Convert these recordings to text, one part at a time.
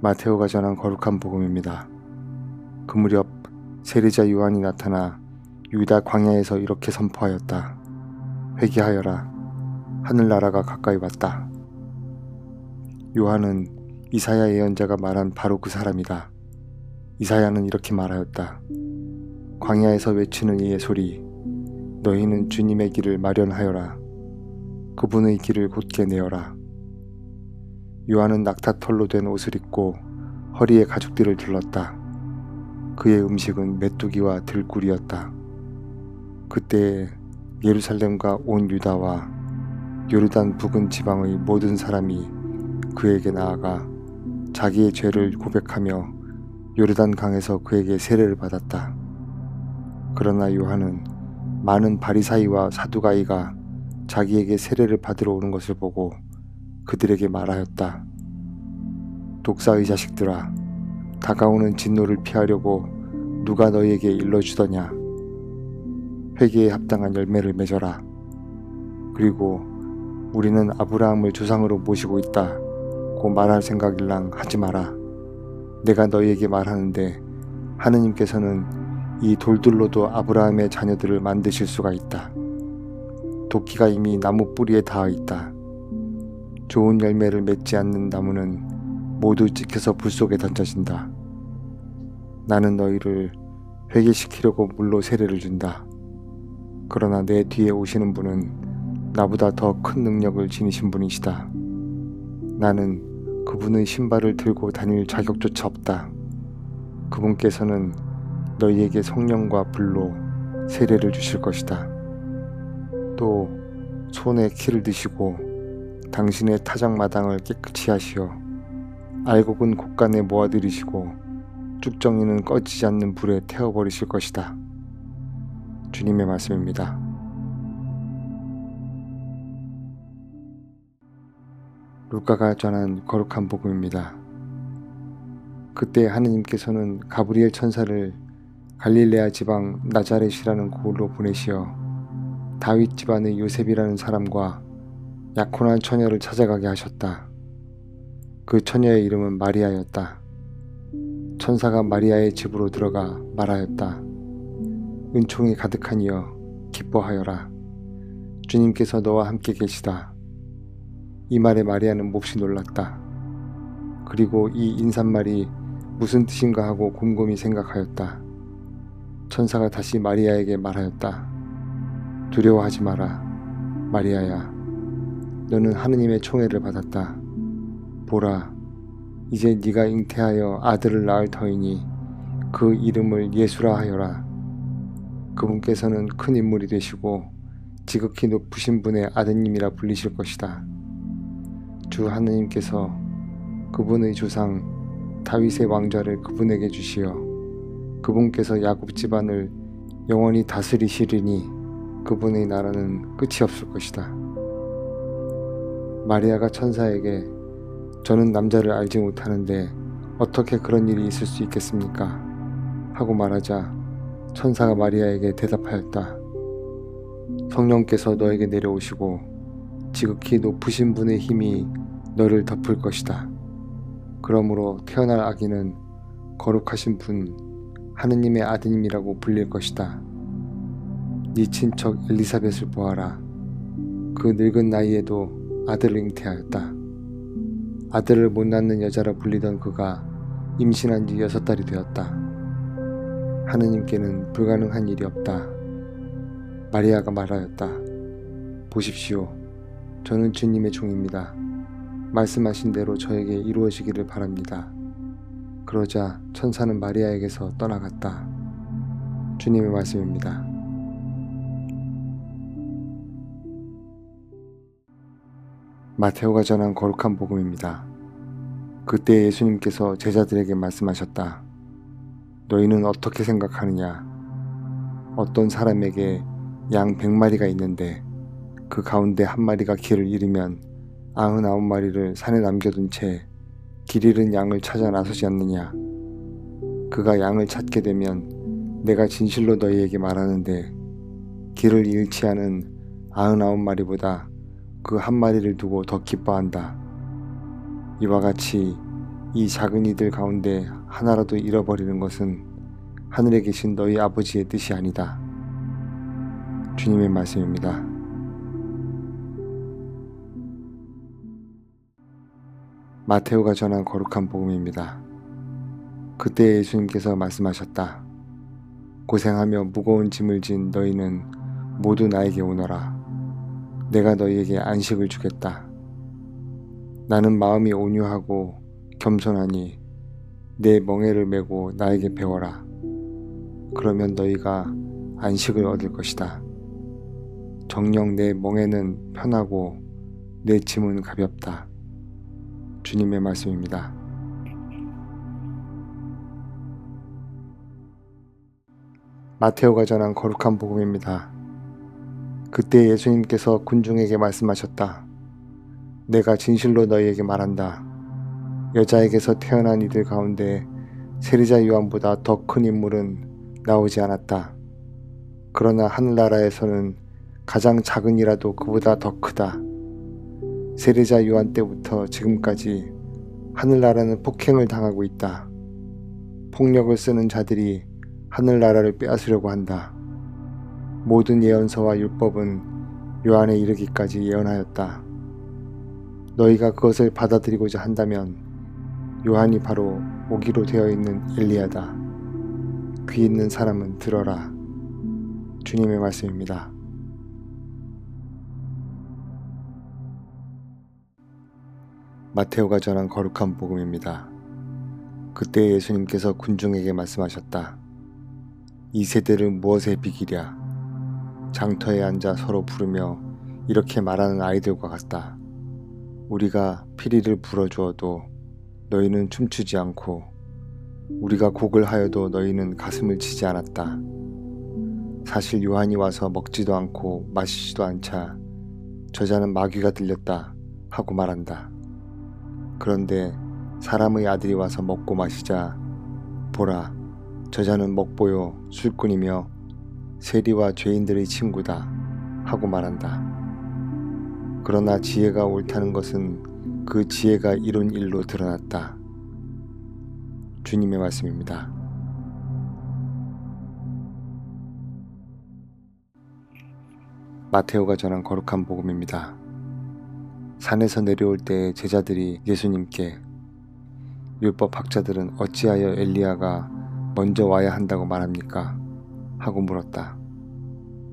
마테오가 전한 거룩한 복음입니다. 그 무렵 세리자 요한이 나타나 유다 광야에서 이렇게 선포하였다. 회개하여라. 하늘나라가 가까이 왔다. 요한은 이사야 예언자가 말한 바로 그 사람이다. 이사야는 이렇게 말하였다. 광야에서 외치는 이의 소리, 너희는 주님의 길을 마련하여라. 그분의 길을 곧게 내어라. 요한은 낙타털로 된 옷을 입고 허리에 가죽띠를 둘렀다. 그의 음식은 메뚜기와 들꿀이었다. 그때에 예루살렘과 온 유다와 요르단 부근 지방의 모든 사람이 그에게 나아가 자기의 죄를 고백하며 요르단 강에서 그에게 세례를 받았다. 그러나 요한은 많은 바리사이와 사두가이가 자기에게 세례를 받으러 오는 것을 보고 그들에게 말하였다. 독사의 자식들아, 다가오는 진노를 피하려고 누가 너희에게 일러주더냐? 회개에 합당한 열매를 맺어라. 그리고 우리는 아브라함을 조상으로 모시고 있다고 말할 생각일랑 하지 마라. 내가 너희에게 말하는데 하느님께서는 이 돌들로도 아브라함의 자녀들을 만드실 수가 있다. 도끼가 이미 나무 뿌리에 닿아 있다. 좋은 열매를 맺지 않는 나무는 모두 찍혀서 불 속에 던져진다. 나는 너희를 회개시키려고 물로 세례를 준다. 그러나 내 뒤에 오시는 분은 나보다 더 큰 능력을 지니신 분이시다. 나는 그분의 신발을 들고 다닐 자격조차 없다. 그분께서는 너희에게 성령과 불로 세례를 주실 것이다. 또 손에 키를 드시고 당신의 타작마당을 깨끗이 하시어 알곡은 곳간에 모아들이시고 쭉정이는 꺼지지 않는 불에 태워버리실 것이다. 주님의 말씀입니다. 루카가 전한 거룩한 복음입니다. 그때 하느님께서는 가브리엘 천사를 갈릴레아 지방 나자렛이라는 고을로 보내시어 다윗 집안의 요셉이라는 사람과 약혼한 처녀를 찾아가게 하셨다. 그 처녀의 이름은 마리아였다. 천사가 마리아의 집으로 들어가 말하였다. 은총이 가득하니여 기뻐하여라. 주님께서 너와 함께 계시다. 이 말에 마리아는 몹시 놀랐다. 그리고 이 인사말이 무슨 뜻인가 하고 곰곰이 생각하였다. 천사가 다시 마리아에게 말하였다. 두려워하지 마라. 마리아야, 너는 하느님의 총애를 받았다. 보라, 이제 네가 잉태하여 아들을 낳을 터이니 그 이름을 예수라 하여라. 그분께서는 큰 인물이 되시고 지극히 높으신 분의 아드님이라 불리실 것이다. 주 하느님께서 그분의 조상 다윗의 왕좌를 그분에게 주시어 그분께서 야곱 집안을 영원히 다스리시리니 그분의 나라는 끝이 없을 것이다. 마리아가 천사에게 저는 남자를 알지 못하는데 어떻게 그런 일이 있을 수 있겠습니까? 하고 말하자 천사가 마리아에게 대답하였다. 성령께서 너에게 내려오시고 지극히 높으신 분의 힘이 너를 덮을 것이다. 그러므로 태어날 아기는 거룩하신 분 하느님의 아드님이라고 불릴 것이다. 네 친척 엘리사벳을 보아라. 그 늙은 나이에도 아들을 잉태하였다. 아들을 못 낳는 여자라 불리던 그가 임신한 지 6달이 되었다. 하느님께는 불가능한 일이 없다. 마리아가 말하였다. 보십시오. 저는 주님의 종입니다. 말씀하신 대로 저에게 이루어지기를 바랍니다. 그러자 천사는 마리아에게서 떠나갔다. 주님의 말씀입니다. 마테오가 전한 거룩한 복음입니다. 그때 예수님께서 제자들에게 말씀하셨다. 너희는 어떻게 생각하느냐? 어떤 사람에게 양 100마리가 있는데 그 가운데 한 마리가 길을 잃으면 99마리를 산에 남겨둔 채 길 잃은 양을 찾아 나서지 않느냐? 그가 양을 찾게 되면 내가 진실로 너희에게 말하는데 길을 잃지 않은 99마리보다 그 한 마리를 두고 더 기뻐한다. 이와 같이 이 작은 이들 가운데 하나라도 잃어버리는 것은 하늘에 계신 너희 아버지의 뜻이 아니다. 주님의 말씀입니다. 마테오가 전한 거룩한 복음입니다. 그때 예수님께서 말씀하셨다. 고생하며 무거운 짐을 진 너희는 모두 나에게 오너라. 내가 너희에게 안식을 주겠다. 나는 마음이 온유하고 겸손하니 내 멍에를 메고 나에게 배워라. 그러면 너희가 안식을 얻을 것이다. 정녕 내 멍에는 편하고 내 짐은 가볍다. 주님의 말씀입니다. 마테오가 전한 거룩한 복음입니다. 그때 예수님께서 군중에게 말씀하셨다. 내가 진실로 너희에게 말한다. 여자에게서 태어난 이들 가운데 세리자 요한보다 더 큰 인물은 나오지 않았다. 그러나 하늘나라에서는 가장 작은 이라도 그보다 더 크다. 세리자 요한 때부터 지금까지 하늘나라는 폭행을 당하고 있다. 폭력을 쓰는 자들이 하늘나라를 빼앗으려고 한다. 모든 예언서와 율법은 요한에 이르기까지 예언하였다. 너희가 그것을 받아들이고자 한다면 요한이 바로 오기로 되어 있는 엘리야다. 귀 있는 사람은 들어라. 주님의 말씀입니다. 마테오가 전한 거룩한 복음입니다. 그때 예수님께서 군중에게 말씀하셨다. 이 세대를 무엇에 비기랴? 장터에 앉아 서로 부르며 이렇게 말하는 아이들과 같다. 우리가 피리를 불어주어도 너희는 춤추지 않고 우리가 곡을 하여도 너희는 가슴을 치지 않았다. 사실 요한이 와서 먹지도 않고 마시지도 않자 저자는 마귀가 들렸다 하고 말한다. 그런데 사람의 아들이 와서 먹고 마시자 보라 저자는 먹보요 술꾼이며 세리와 죄인들의 친구다 하고 말한다. 그러나 지혜가 옳다는 것은 그 지혜가 이룬 일로 드러났다. 주님의 말씀입니다. 마테오가 전한 거룩한 복음입니다. 산에서 내려올 때 제자들이 예수님께 율법 학자들은 어찌하여 엘리야가 먼저 와야 한다고 말합니까? 하고 물었다.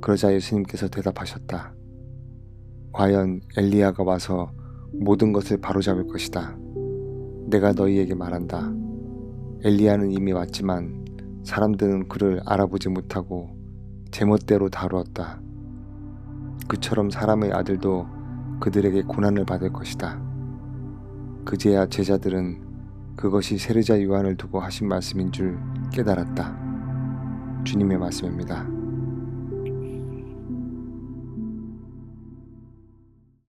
그러자 예수님께서 대답하셨다. 과연 엘리야가 와서 모든 것을 바로잡을 것이다. 내가 너희에게 말한다. 엘리야는 이미 왔지만 사람들은 그를 알아보지 못하고 제멋대로 다루었다. 그처럼 사람의 아들도 그들에게 고난을 받을 것이다. 그제야 제자들은 그것이 세리자 요한을 두고 하신 말씀인 줄 깨달았다. 주님의 말씀입니다.